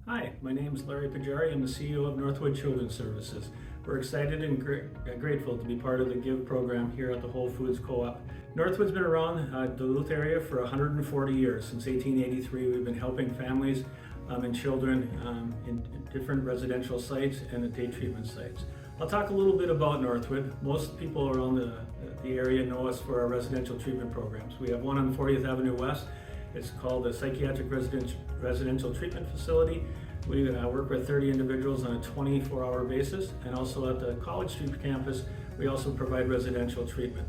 Hi, my name is Larry Pajari. I'm the CEO of Northwood Children's Services. We're excited and grateful to be part of the GIVE program here at the Whole Foods Co-op. Northwood's been around Duluth area for 140 years. Since 1883, we've been helping families and children in different residential sites and at day treatment sites. I'll talk a little bit about Northwood. Most people around the area know us for our residential treatment programs. We have one on 40th Avenue West. It's called the Psychiatric Residential Treatment Facility. We work with 30 individuals on a 24-hour basis, and also at the College Street campus, we also provide residential treatment.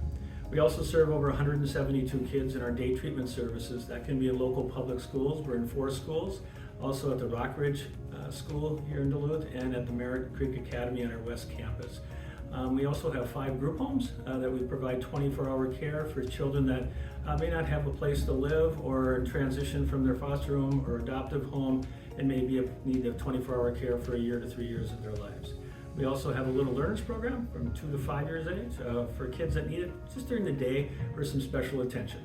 We also serve over 172 kids in our day treatment services. That can be in local public schools. We're in 4 schools, also at the Rockridge School here in Duluth, and at the Merritt Creek Academy on our West Campus. We also have 5 group homes that we provide 24-hour care for children that may not have a place to live or transition from their foster home or adoptive home and may need a 24-hour care for a year to 3 years of their lives. We also have a Little Learners program from 2 to 5 years age for kids that need it just during the day for some special attention.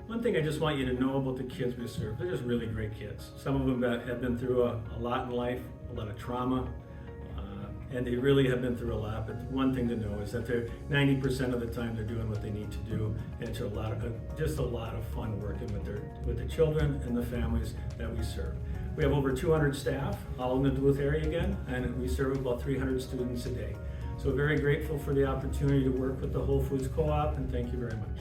One thing I just want you to know about the kids we serve, they're just really great kids. Some of them have been through a lot in life, a lot of trauma, and they really have been through a lot. But one thing to know is that they're 90% of the time they're doing what they need to do, and it's just a lot of fun working with the children and the families that we serve. We have over 200 staff, all in the Duluth area again, and we serve about 300 students a day. So very grateful for the opportunity to work with the Whole Foods Co-op, and thank you very much.